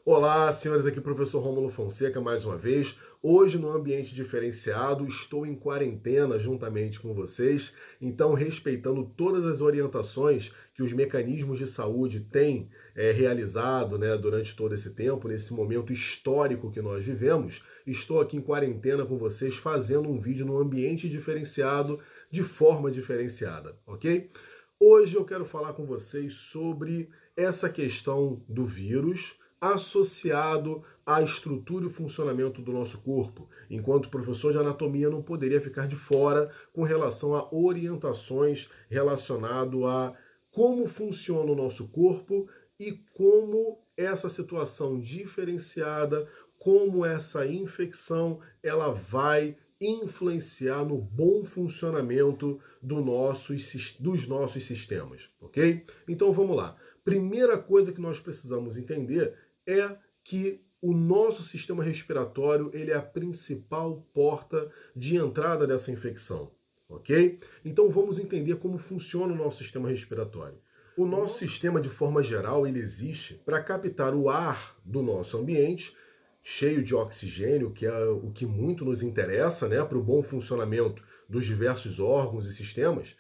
Olá, senhores, aqui é o professor Rômulo Fonseca mais uma vez. Hoje, no ambiente diferenciado, estou em quarentena juntamente com vocês, então respeitando todas as orientações que os mecanismos de saúde têm realizado, durante todo esse tempo, nesse momento histórico que nós vivemos. Estou aqui em quarentena com vocês, fazendo um vídeo no ambiente diferenciado, de forma diferenciada, ok? Hoje eu quero falar com vocês sobre essa questão do vírus associado à estrutura e funcionamento do nosso corpo. Enquanto professor de anatomia, não poderia ficar de fora com relação a orientações relacionado a como funciona o nosso corpo e como essa situação diferenciada, como essa infecção, ela vai influenciar no bom funcionamento dos nossos sistemas, ok? Então vamos lá. Primeira coisa que nós precisamos entender é que o nosso sistema respiratório ele é a principal porta de entrada dessa infecção, ok? Então vamos entender como funciona o nosso sistema respiratório. O nosso sistema, de forma geral, ele existe para captar o ar do nosso ambiente, cheio de oxigênio, que é o que muito nos interessa, para o bom funcionamento dos diversos órgãos e sistemas.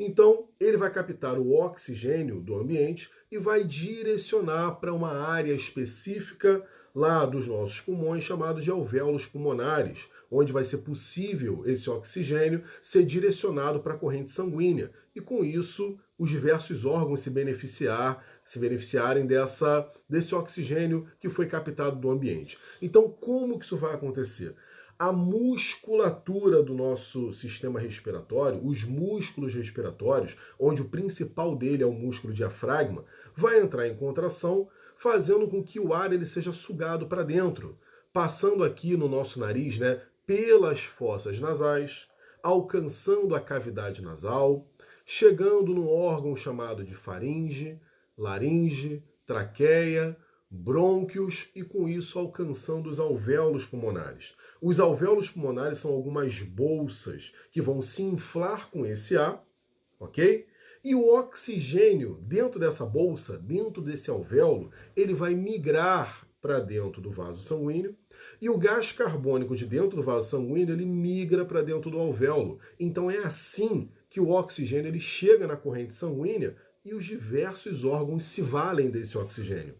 Então, ele vai captar o oxigênio do ambiente e vai direcionar para uma área específica lá dos nossos pulmões, chamado de alvéolos pulmonares, onde vai ser possível esse oxigênio ser direcionado para a corrente sanguínea. E com isso, os diversos órgãos se beneficiarem desse oxigênio que foi captado do ambiente. Então, como que isso vai acontecer? A musculatura do nosso sistema respiratório, os músculos respiratórios, onde o principal dele é o músculo diafragma, vai entrar em contração, fazendo com que o ar ele seja sugado para dentro, passando aqui no nosso nariz, pelas fossas nasais, alcançando a cavidade nasal, chegando no órgão chamado de faringe, laringe, traqueia, brônquios e com isso alcançando os alvéolos pulmonares. Os alvéolos pulmonares são algumas bolsas que vão se inflar com esse ar, ok? E o oxigênio dentro dessa bolsa, dentro desse alvéolo, ele vai migrar para dentro do vaso sanguíneo e o gás carbônico de dentro do vaso sanguíneo ele migra para dentro do alvéolo. Então é assim que o oxigênio ele chega na corrente sanguínea e os diversos órgãos se valem desse oxigênio.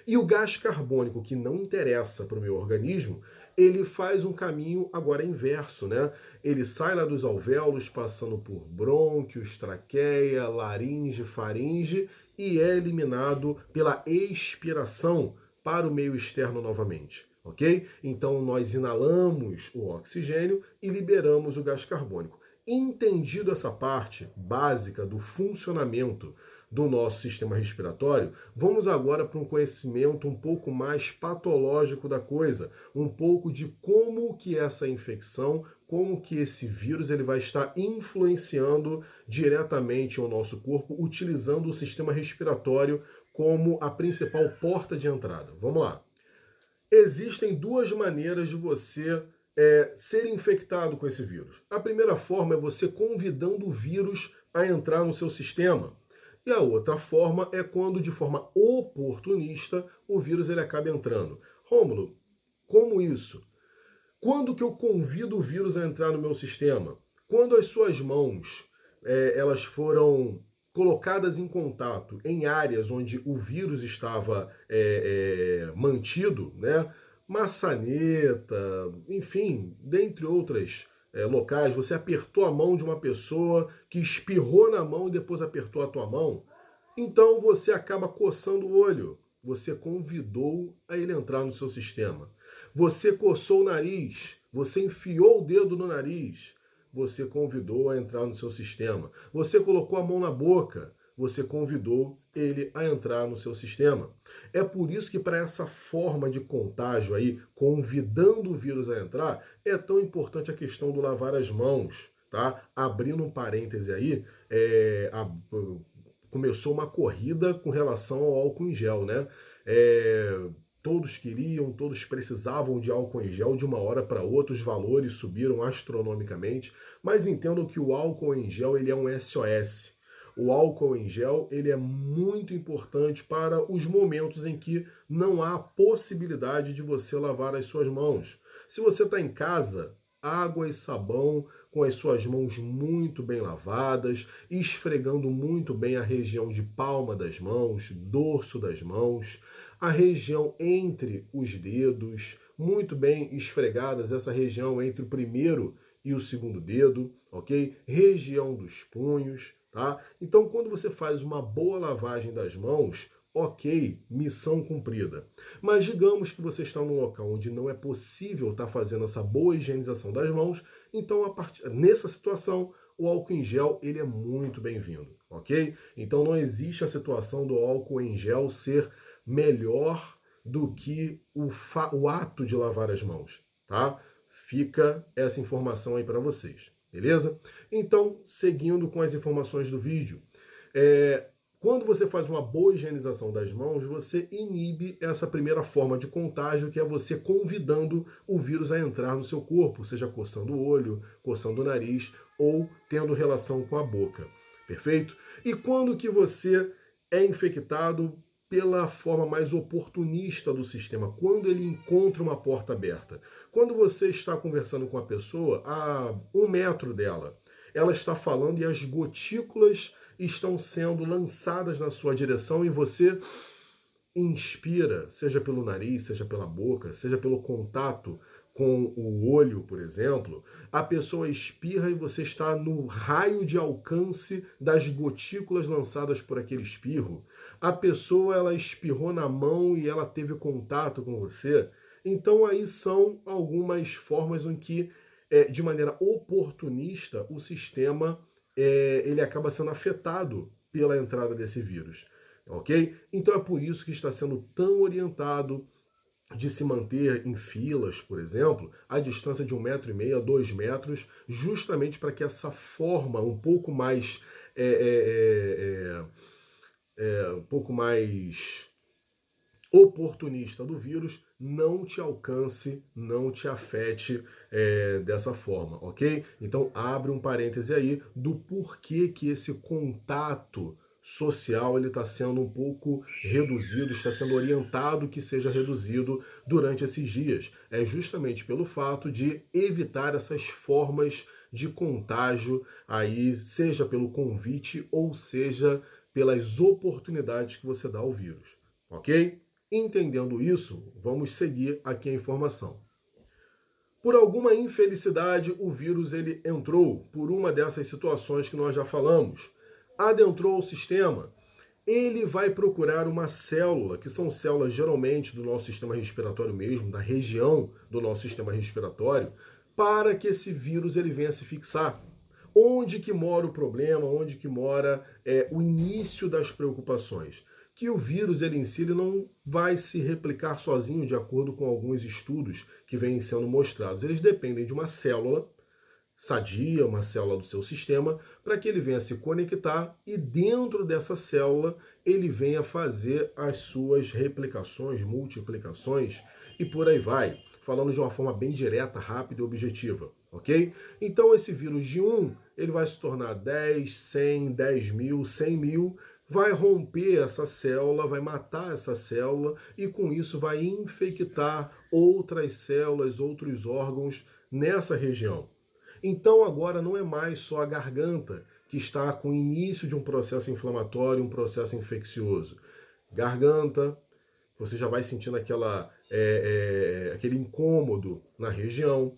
E o gás carbônico que não interessa para o meu organismo, ele faz um caminho agora inverso, Ele sai lá dos alvéolos, passando por brônquios, traqueia, laringe, faringe e é eliminado pela expiração para o meio externo novamente, ok? Então nós inalamos o oxigênio e liberamos o gás carbônico. Entendido essa parte básica do funcionamento do nosso sistema respiratório, vamos agora para um conhecimento um pouco mais patológico da coisa, um pouco de como que essa infecção, como que esse vírus ele vai estar influenciando diretamente o nosso corpo, utilizando o sistema respiratório como a principal porta de entrada. Vamos lá. Existem duas maneiras de você ser infectado com esse vírus. A primeira forma é você convidando o vírus a entrar no seu sistema. E a outra forma é quando, de forma oportunista, o vírus ele acaba entrando. Rômulo, como isso? Quando que eu convido o vírus a entrar no meu sistema? Quando as suas mãos elas foram colocadas em contato em áreas onde o vírus estava mantido, maçaneta, enfim, dentre outras locais, você apertou a mão de uma pessoa que espirrou na mão e depois apertou a tua mão, então você acaba coçando o olho. Você convidou a ele entrar no seu sistema. Você coçou o nariz, você enfiou o dedo no nariz, você convidou a entrar no seu sistema. Você colocou a mão na boca, você convidou ele a entrar no seu sistema. É por isso que para essa forma de contágio aí, convidando o vírus a entrar, é tão importante a questão do lavar as mãos, tá? Abrindo um parêntese aí, começou uma corrida com relação ao álcool em gel, Todos queriam, todos precisavam de álcool em gel de uma hora para outra, os valores subiram astronomicamente, mas entendam que o álcool em gel ele é um SOS. O álcool em gel, ele é muito importante para os momentos em que não há possibilidade de você lavar as suas mãos. Se você está em casa, água e sabão com as suas mãos muito bem lavadas, esfregando muito bem a região de palma das mãos, dorso das mãos, a região entre os dedos, muito bem esfregadas, essa região entre o primeiro e o segundo dedo, ok? Região dos punhos, tá? Então, quando você faz uma boa lavagem das mãos, ok, missão cumprida. Mas digamos que você está num local onde não é possível estar fazendo essa boa higienização das mãos, então nessa situação o álcool em gel ele é muito bem-vindo, ok? Então não existe a situação do álcool em gel ser melhor do que o ato de lavar as mãos, tá? Fica essa informação aí para vocês, beleza? Então, seguindo com as informações do vídeo, quando você faz uma boa higienização das mãos, você inibe essa primeira forma de contágio, que é você convidando o vírus a entrar no seu corpo, seja coçando o olho, coçando o nariz ou tendo relação com a boca. Perfeito? E quando que você é infectado pela forma mais oportunista do sistema, quando ele encontra uma porta aberta? Quando você está conversando com a pessoa a 1 metro dela, ela está falando e as gotículas estão sendo lançadas na sua direção e você inspira, seja pelo nariz, seja pela boca, seja pelo contato com o olho, por exemplo, a pessoa espirra e você está no raio de alcance das gotículas lançadas por aquele espirro. A pessoa, ela espirrou na mão e ela teve contato com você. Então aí são algumas formas em que, de maneira oportunista, o sistema ele acaba sendo afetado pela entrada desse vírus, ok? Então é por isso que está sendo tão orientado de se manter em filas, por exemplo, a distância de 1,5 m a 2 metros, justamente para que essa forma um pouco mais um pouco mais oportunista do vírus não te alcance, não te afete dessa forma, ok? Então abre um parêntese aí do porquê que esse contato social ele está sendo um pouco reduzido, está sendo orientado que seja reduzido durante esses dias. É justamente pelo fato de evitar essas formas de contágio aí, seja pelo convite ou seja pelas oportunidades que você dá ao vírus, ok? Entendendo isso, vamos seguir aqui a informação. Por alguma infelicidade, o vírus ele entrou por uma dessas situações que nós já falamos. Adentrou o sistema, ele vai procurar uma célula, que são células geralmente do nosso sistema respiratório mesmo, da região do nosso sistema respiratório, para que esse vírus ele venha se fixar. Onde que mora o problema, onde que mora o início das preocupações? Que o vírus ele em si ele não vai se replicar sozinho, de acordo com alguns estudos que vêm sendo mostrados. Eles dependem de uma célula sadia, uma célula do seu sistema, para que ele venha se conectar e dentro dessa célula ele venha fazer as suas replicações, multiplicações e por aí vai. Falando de uma forma bem direta, rápida e objetiva, ok? Então esse vírus de 1, ele vai se tornar 10, 100, 10 mil, 100 mil, vai romper essa célula, vai matar essa célula e com isso vai infectar outras células, outros órgãos nessa região. Então agora não é mais só a garganta que está com o início de um processo inflamatório, um processo infeccioso. Garganta, você já vai sentindo aquele incômodo na região,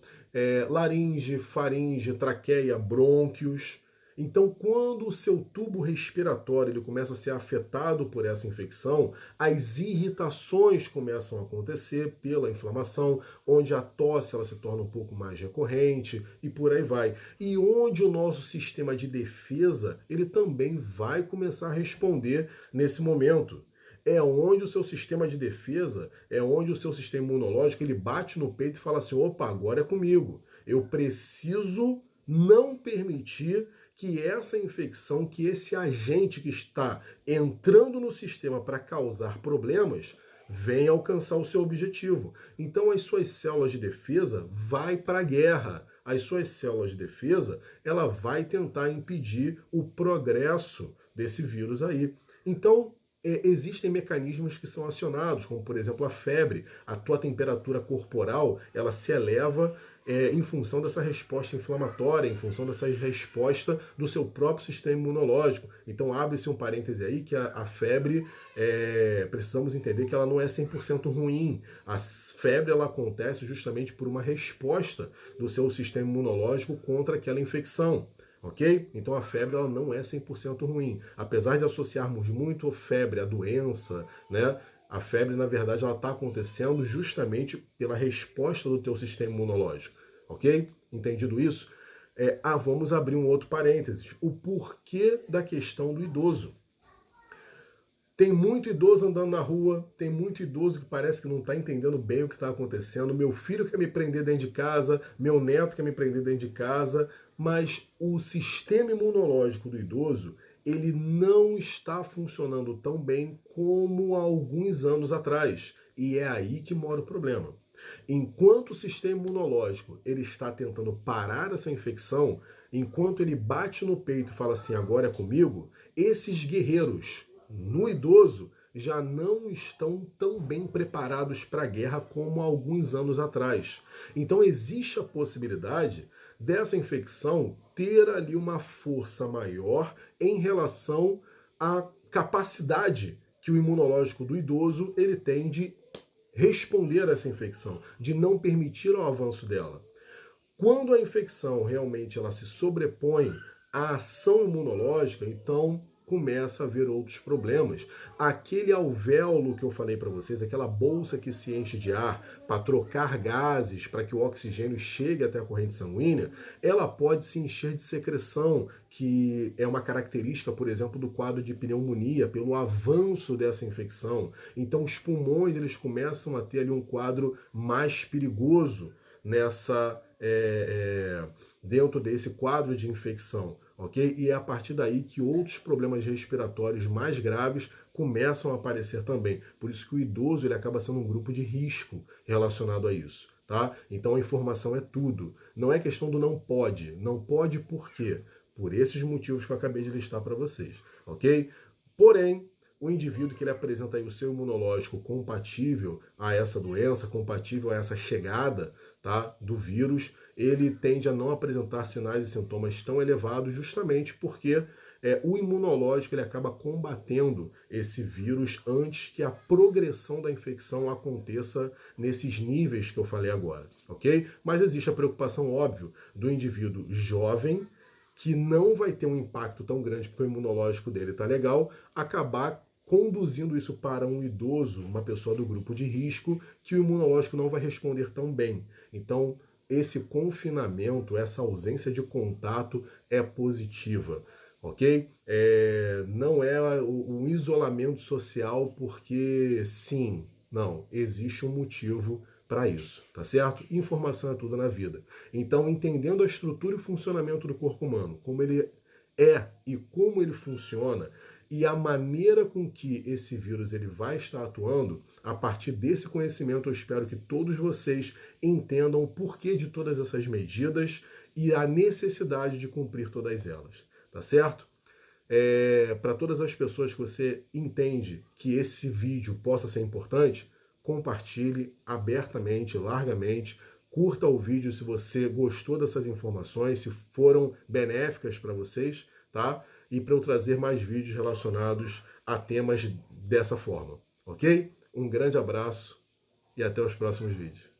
laringe, faringe, traqueia, brônquios. Então, quando o seu tubo respiratório ele começa a ser afetado por essa infecção, as irritações começam a acontecer pela inflamação, onde a tosse ela se torna um pouco mais recorrente e por aí vai. E onde o nosso sistema de defesa ele também vai começar a responder nesse momento. É onde o seu sistema de defesa, é onde o seu sistema imunológico ele bate no peito e fala assim, opa, agora é comigo. Eu preciso não permitir que essa infecção, que esse agente que está entrando no sistema para causar problemas, venha alcançar o seu objetivo. Então as suas células de defesa vai para a guerra. As suas células de defesa, ela vai tentar impedir o progresso desse vírus aí. Então, existem mecanismos que são acionados, como por exemplo a febre. A tua temperatura corporal, ela se eleva em função dessa resposta inflamatória, em função dessa resposta do seu próprio sistema imunológico. Então abre-se um parêntese aí que a febre, precisamos entender que ela não é 100% ruim. A febre ela acontece justamente por uma resposta do seu sistema imunológico contra aquela infecção. Ok? Então a febre ela não é 100% ruim. Apesar de associarmos muito febre à doença, né? A febre, na verdade, ela está acontecendo justamente pela resposta do teu sistema imunológico. Ok? Entendido isso? Vamos abrir um outro parênteses. O porquê da questão do idoso. Tem muito idoso andando na rua, tem muito idoso que parece que não está entendendo bem o que está acontecendo. Meu filho quer me prender dentro de casa, meu neto quer me prender dentro de casa, mas o sistema imunológico do idoso, ele não está funcionando tão bem como há alguns anos atrás. E é aí que mora o problema. Enquanto o sistema imunológico ele está tentando parar essa infecção, enquanto ele bate no peito e fala assim, agora é comigo, esses guerreiros no idoso já não estão tão bem preparados para a guerra como há alguns anos atrás. Então existe a possibilidade dessa infecção ter ali uma força maior em relação à capacidade que o imunológico do idoso ele tem de responder a essa infecção, de não permitir o avanço dela. Quando a infecção realmente ela se sobrepõe à ação imunológica, então começa a haver outros problemas. Aquele alvéolo que eu falei para vocês, aquela bolsa que se enche de ar para trocar gases, para que o oxigênio chegue até a corrente sanguínea, ela pode se encher de secreção, que é uma característica, por exemplo, do quadro de pneumonia, pelo avanço dessa infecção. Então os pulmões eles começam a ter ali um quadro mais perigoso dentro desse quadro de infecção. Ok? E é a partir daí que outros problemas respiratórios mais graves começam a aparecer também. Por isso que o idoso ele acaba sendo um grupo de risco relacionado a isso. Tá? Então a informação é tudo. Não é questão do não pode. Não pode por quê? Por esses motivos que eu acabei de listar para vocês. Ok? Porém, o indivíduo que ele apresenta aí o seu imunológico compatível a essa doença, compatível a essa chegada, tá, do vírus, ele tende a não apresentar sinais e sintomas tão elevados justamente porque o imunológico ele acaba combatendo esse vírus antes que a progressão da infecção aconteça nesses níveis que eu falei agora, ok? Mas existe a preocupação, óbvio, do indivíduo jovem, que não vai ter um impacto tão grande porque o imunológico dele está legal, acabar conduzindo isso para um idoso, uma pessoa do grupo de risco, que o imunológico não vai responder tão bem. Então, esse confinamento, essa ausência de contato é positiva, ok? Não é um isolamento social porque sim, não, existe um motivo para isso, tá certo? Informação é tudo na vida. Então, entendendo a estrutura e funcionamento do corpo humano, como ele é e como ele funciona, e a maneira com que esse vírus ele vai estar atuando, a partir desse conhecimento eu espero que todos vocês entendam o porquê de todas essas medidas e a necessidade de cumprir todas elas, tá certo? Para todas as pessoas que você entende que esse vídeo possa ser importante, compartilhe abertamente, largamente, curta o vídeo se você gostou dessas informações, se foram benéficas para vocês, tá? E para eu trazer mais vídeos relacionados a temas dessa forma, ok? Um grande abraço e até os próximos vídeos.